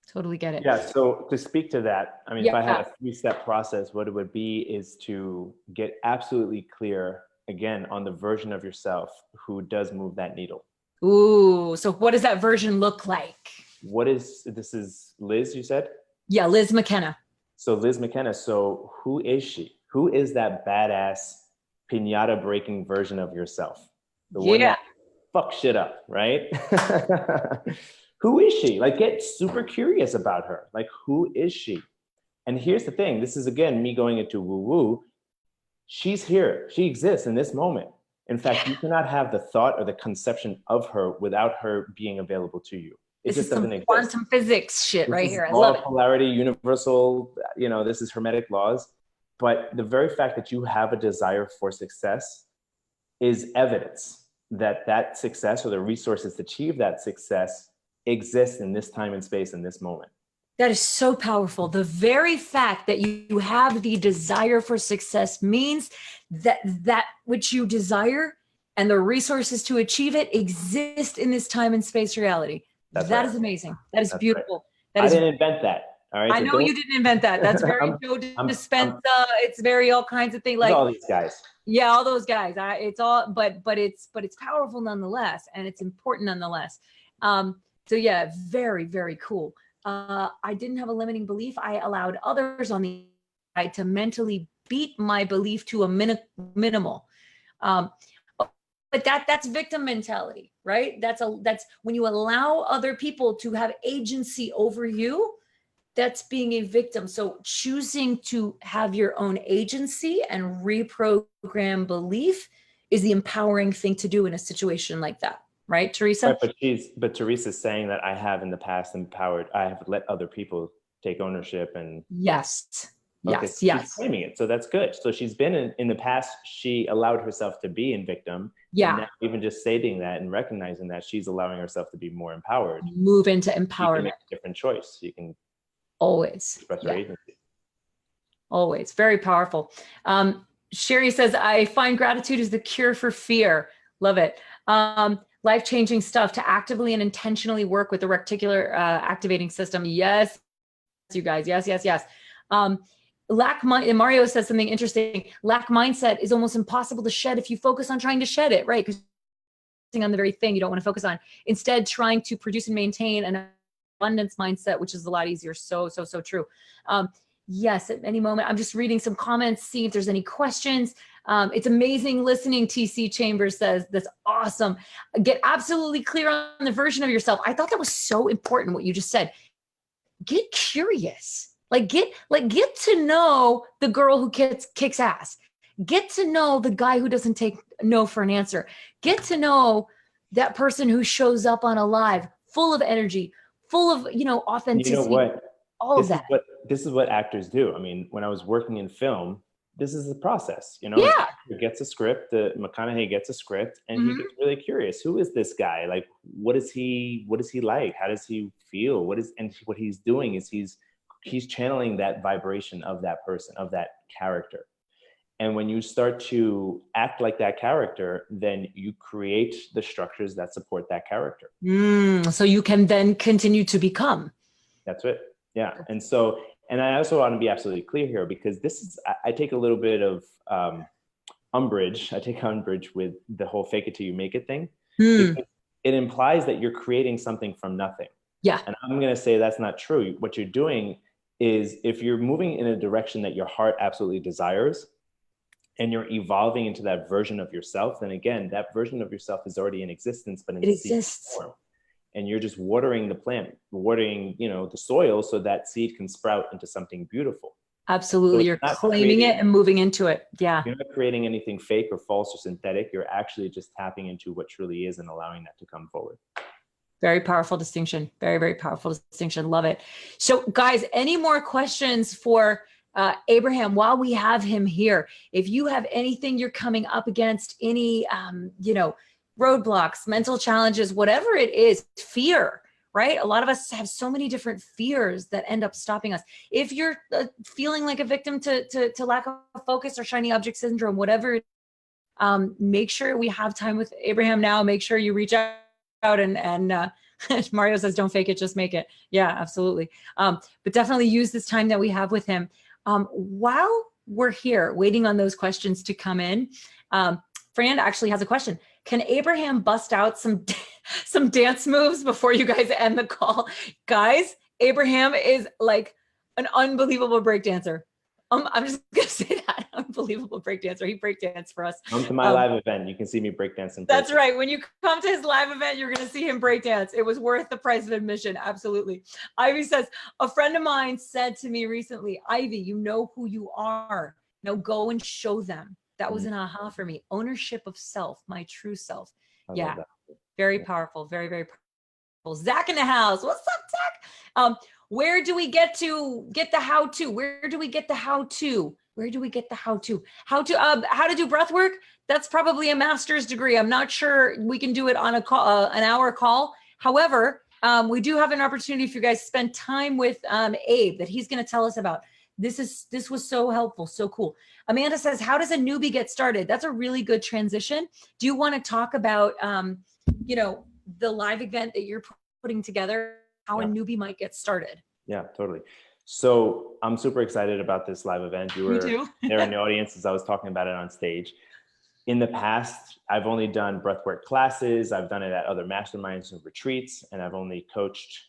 Totally get it. Yeah. So to speak to that, I mean, if I had a 3-step process, what it would be is to get absolutely clear again on the version of yourself who does move that needle. Ooh. So what does that version look like? This is Liz, you said? Yeah. Liz McKenna. So Liz McKenna. So who is she? Who is that badass piñata breaking version of yourself? The one that fucks shit up, right? Who is she? Like, get super curious about her. Like, who is she? And here's the thing. This is, again, me going into woo-woo. She's here. She exists in this moment. In fact, you cannot have the thought or the conception of her without her being available to you. It just doesn't exist. Quantum physics shit right here. I love love it. Polarity, universal, this is hermetic laws. But the very fact that you have a desire for success is evidence that that success or the resources to achieve that success exist in this time and space in this moment. That is so powerful. The very fact that you have the desire for success means that that which you desire and the resources to achieve it exist in this time and space reality. That right. is amazing. That is That's beautiful. Right. That is, I didn't invent that. All right. I know you didn't invent that. That's very Joe Dispenza. It's very all kinds of things, like all these guys. Yeah, all those guys. It's all, but it's powerful nonetheless, and it's important nonetheless. So yeah, very, very cool. I didn't have a limiting belief. I allowed others on the side to mentally beat my belief to a minimal. But that's victim mentality, right? That's when you allow other people to have agency over you, that's being a victim. So choosing to have your own agency and reprogram belief is the empowering thing to do in a situation like that. Right, Teresa? Right, but Teresa's saying that I have in the past empowered, I have let other people take ownership and yes. Okay, so she's framing it. So that's good. So she's been in the past, she allowed herself to be in victim. Yeah. And now even just stating that and recognizing that, she's allowing herself to be more empowered. Move into empowerment. You can make a different choice. You can always express her agency. Always. Very powerful. Sherry says, I find gratitude is the cure for fear. Love it. Life-changing stuff to actively and intentionally work with the reticular activating system. Yes, you guys. Yes. Mario says something interesting. Lack mindset is almost impossible to shed if you focus on trying to shed it, right? Because on the very thing you don't want to focus on. Instead, trying to produce and maintain an abundance mindset, which is a lot easier. So true. Yes, at any moment. I'm just reading some comments, see if there's any questions. It's amazing listening, TC Chambers says. That's awesome. Get absolutely clear on the version of yourself. I thought that was so important, what you just said. Get curious. Get to know the girl who kicks ass. Get to know the guy who doesn't take no for an answer. Get to know that person who shows up on a live, full of energy, full of, authenticity. You know what? All of that. This is what actors do. I mean, when I was working in film, this is the process. Yeah. An actor gets a script, McConaughey gets a script, and he gets really curious. Who is this guy? Like, what is he like? How does he feel? What he's doing is he's channeling that vibration of that person, of that character. And when you start to act like that character, then you create the structures that support that character. So you can then continue to become. That's it. Yeah. And I also want to be absolutely clear here, because I take a little bit of umbrage. I take umbrage with the whole fake it till you make it thing. Because it implies that you're creating something from nothing. Yeah. And I'm going to say that's not true. What you're doing is, if you're moving in a direction that your heart absolutely desires, and you're evolving into that version of yourself, then again, that version of yourself is already in existence, but in seed form. And you're just watering the plant, the soil, so that seed can sprout into something beautiful. Absolutely. So you're claiming it and moving into it. Yeah. You're not creating anything fake or false or synthetic. You're actually just tapping into what truly is and allowing that to come forward. Very powerful distinction. Very, very powerful distinction. Love it. So guys, any more questions for Abraham while we have him here? If you have anything you're coming up against, any, roadblocks, mental challenges, whatever it is, fear, right? A lot of us have so many different fears that end up stopping us. If you're feeling like a victim to lack of focus or shiny object syndrome, whatever, make sure we have time with Abraham now. Make sure you reach out and Mario says, don't fake it, just make it. Yeah, absolutely. But definitely use this time that we have with him. While we're here waiting on those questions to come in, Fran actually has a question. Can Abraham bust out some dance moves before you guys end the call? Guys, Abraham is like an unbelievable breakdancer. I'm just gonna say that, unbelievable breakdancer. He breakdanced for us. Come to my live event. You can see me breakdancing. That's right. When you come to his live event, you're gonna see him breakdance. It was worth the price of admission. Absolutely. Ivy says, a friend of mine said to me recently, Ivy, you know who you are. Now go and show them. That was an aha for me. Ownership of self, my true self. Yeah. Very powerful. Very, very powerful. Zach in the house. What's up, Zach? Where do we get the how-to? Where do we get the how-to? Where do we get the how-to? How to do breath work? That's probably a master's degree. I'm not sure we can do it on a call, an hour call. However, we do have an opportunity for you guys to spend time with Abe that he's going to tell us about. This was so helpful, so cool. Amanda says, how does a newbie get started? That's a really good transition. Do you want to talk about, the live event that you're putting together, how a newbie might get started? Yeah, totally. So I'm super excited about this live event. You were there in the audience as I was talking about it on stage. In the past, I've only done breathwork classes. I've done it at other masterminds and retreats, and I've only coached,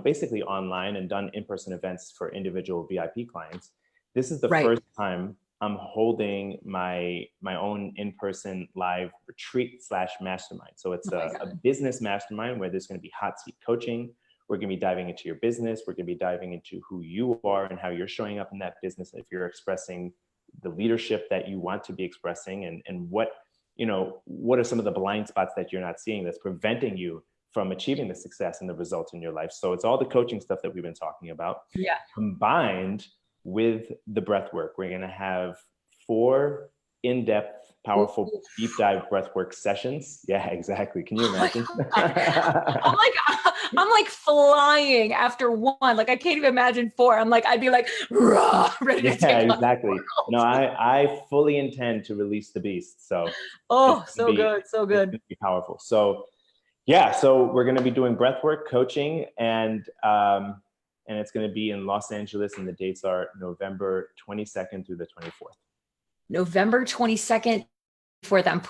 basically online and done in-person events for individual VIP clients. This is the first time I'm holding my own in-person live retreat / mastermind. So it's a business mastermind where there's going to be hot seat coaching. We're going to be diving into your business. We're going to be diving into who you are and how you're showing up in that business. If you're expressing the leadership that you want to be expressing, and what are some of the blind spots that you're not seeing that's preventing you from achieving the success and the results in your life. So it's all the coaching stuff that we've been talking about, combined with the breath work. We're going to have 4 in-depth, powerful, deep dive breathwork sessions. Yeah, exactly. Can you imagine? I'm like flying after 1. Like I can't even imagine 4. I'd be like, rah, ready to take on exactly. No, I fully intend to release the beast. So so good. It's going to be powerful. So so we're going to be doing breathwork coaching, and it's going to be in Los Angeles, and the dates are November 22nd through the 24th. November 22nd, 4th. I'm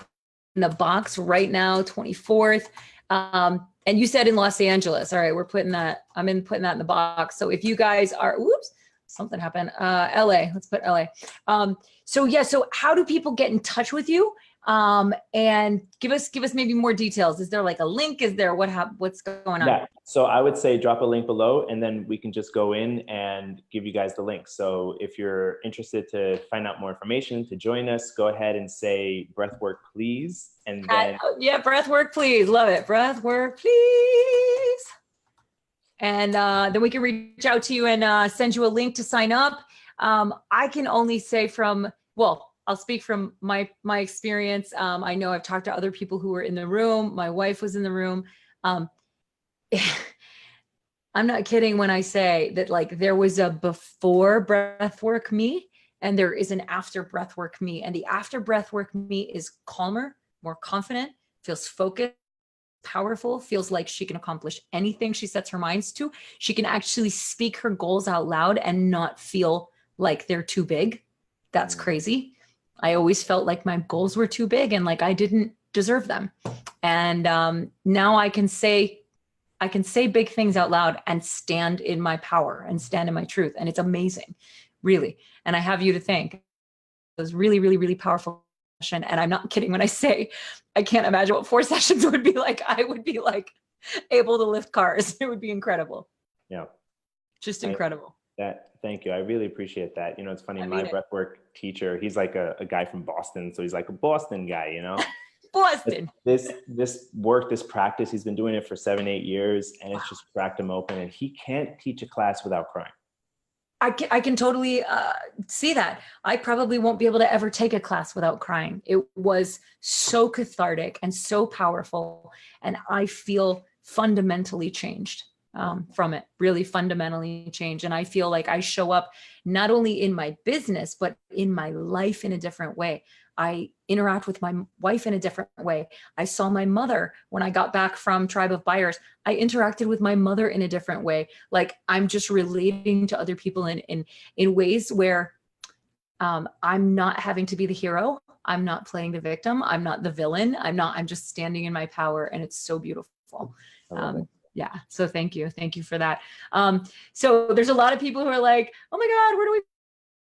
in the box right now, 24th. And you said in Los Angeles. All right, putting that in the box. So if you guys are, something happened. LA, let's put LA. So how do people get in touch with you? And give us maybe more details. Is there like a link? Is there what's going on? Yeah. So I would say drop a link below, and then we can just go in and give you guys the link. So if you're interested to find out more information, to join us, go ahead and say breathwork, please. And then breathwork, please. Love it. Breathwork, please. And then we can reach out to you and send you a link to sign up. I can only say I'll speak from my experience. I know I've talked to other people who were in the room. My wife was in the room. I'm not kidding when I say that there was a before breathwork me and there is an after breathwork me. And the after breathwork me is calmer, more confident, feels focused, powerful, feels like she can accomplish anything she sets her minds to. She can actually speak her goals out loud and not feel like they're too big. That's crazy. I always felt like my goals were too big and like I didn't deserve them. And now I can say big things out loud and stand in my power and stand in my truth. And it's amazing, really. And I have you to thank. It was really, really, really powerful session. And I'm not kidding when I say I can't imagine what 4 sessions would be like. I would be like able to lift cars. It would be incredible. Yeah. Just incredible. Thank you. I really appreciate that. It's funny. My breathwork teacher, he's like a guy from Boston. So he's like a Boston guy, Boston. This practice, he's been doing it for 7-8 years, and it's just cracked him open, and he can't teach a class without crying. I can totally see that. I probably won't be able to ever take a class without crying. It was so cathartic and so powerful. And I feel fundamentally changed from it, really fundamentally changed. And I feel like I show up not only in my business, but in my life in a different way. I interact with my wife in a different way. I saw my mother when I got back from Tribe of Buyers. I interacted with my mother in a different way. Like I'm just relating to other people in ways where I'm not having to be the hero. I'm not playing the victim. I'm not the villain. I'm just standing in my power, and it's so beautiful. Yeah. So thank you. Thank you for that. So there's a lot of people who are like, oh my God, where do we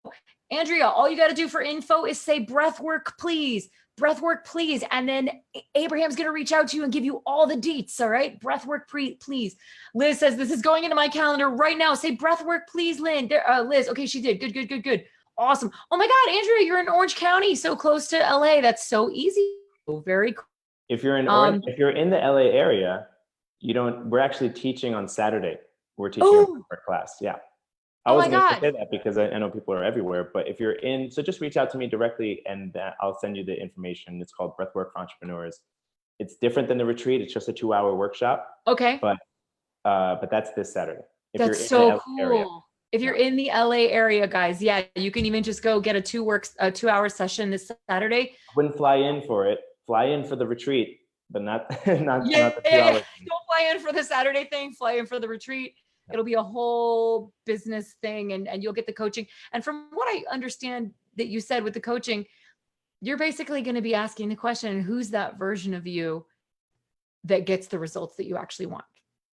go? Andrea, all you got to do for info is say breathwork, please. Breathwork, please. And then Abraham's going to reach out to you and give you all the deets. All right. Breathwork, please. Liz says, this is going into my calendar right now. Say breathwork, please, Lynn. Liz. Okay. She did. Good. Awesome. Oh my God, Andrea, you're in Orange County, so close to LA. That's so easy. Very cool. If you're in the LA area, we're actually teaching on Saturday. We're teaching a breathwork class. Yeah. I Oh my wasn't going to God. say that because I know people are everywhere, but if you're in, so just reach out to me directly and I'll send you the information. It's called Breathwork for Entrepreneurs. It's different than the retreat. It's just a 2-hour workshop. Okay. But that's this Saturday. If That's you're so in the LA cool. area. If you're in the LA area, guys, yeah, you can even just go get a 2-hour session this Saturday. I wouldn't fly in for it. Fly in for the retreat, but not the 2 hours. Don't fly in for the Saturday thing, fly in for the retreat. It'll be a whole business thing and you'll get the coaching. And from what I understand that you said with the coaching, you're basically going to be asking the question, who's that version of you that gets the results that you actually want?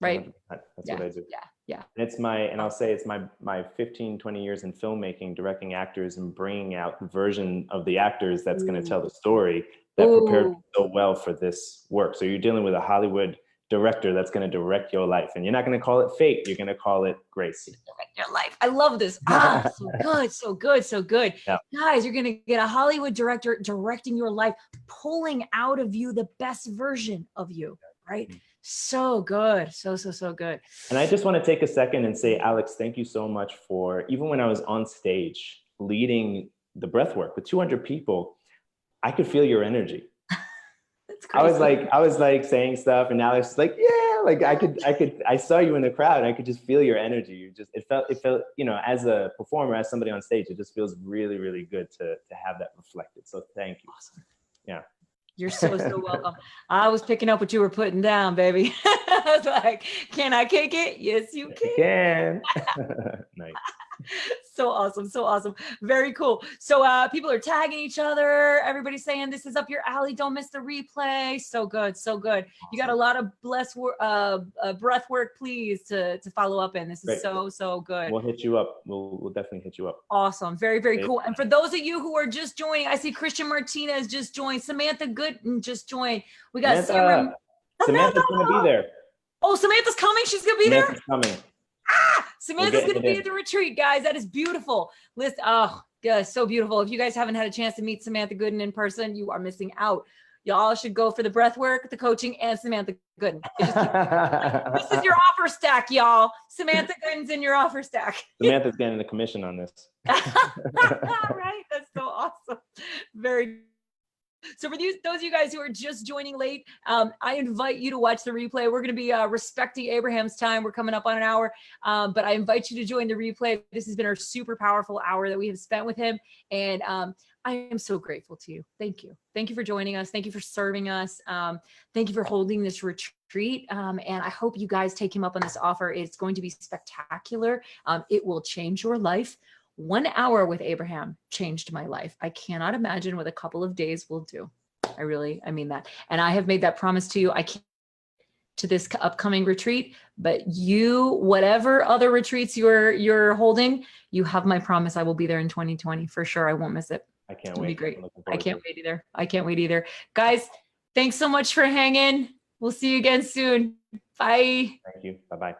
Right. 100%. That's what I do. Yeah. And I'll say it's my 15, 20 years in filmmaking, directing actors and bringing out the version of the actors that's going to tell the story that prepared me so well for this work. So you're dealing with a Hollywood director that's going to direct your life, and you're not going to call it fate. You're going to call it grace. Direct your life. I love this. So good. Yeah. Guys, you're going to get a Hollywood director directing your life, pulling out of you the best version of you, right? So good. So good. And I just want to take a second and say, Alex, thank you so much for, even when I was on stage leading the breathwork with 200 people, I could feel your energy. That's crazy. I was like saying stuff, and Alex was like, yeah, like I saw you in the crowd and I could just feel your energy. It felt, you know, as a performer, as somebody on stage, it just feels really, really good to have that reflected. So thank you. Awesome. Yeah. You're so welcome. I was picking up what you were putting down, baby. I was like, can I kick it? Yes, you can. Nice. So awesome. Very cool. So people are tagging each other. Everybody's saying this is up your alley. Don't miss the replay. So good. Awesome. You got a lot of breath work, please, to follow up in. This is great. So good. We'll hit you up. We'll definitely hit you up. Awesome. Very cool. And for those of you who are just joining, I see Christian Martinez just joined. Samantha Gooden just joined. We got Samantha's going to be there. Oh, Samantha's coming. She's going to be there. Samantha's coming. Samantha's going to be at the retreat, guys. That is beautiful. Listen, guys, so beautiful. If you guys haven't had a chance to meet Samantha Gooden in person, you are missing out. Y'all should go for the breath work, the coaching, and Samantha Gooden. This is your offer stack, y'all. Samantha Gooden's in your offer stack. Samantha's getting the commission on this. Right? That's so awesome. Very. So for those of you guys who are just joining late, I invite you to watch the replay. We're going to be respecting Abraham's time. We're coming up on an hour, but I invite you to join the replay. This has been our super powerful hour that we have spent with him. And I am so grateful to you. Thank you. Thank you for joining us. Thank you for serving us. Thank you for holding this retreat. And I hope you guys take him up on this offer. It's going to be spectacular. It will change your life. 1 hour with Abraham changed my life. I cannot imagine what a couple of days will do. I mean that. And I have made that promise to you. I can't to this upcoming retreat, but you, whatever other retreats you're holding, you have my promise. I will be there in 2020 for sure. I won't miss it. I can't It'll wait. be great. I can't wait either. Guys, thanks so much for hanging. We'll see you again soon. Bye. Thank you. Bye-bye.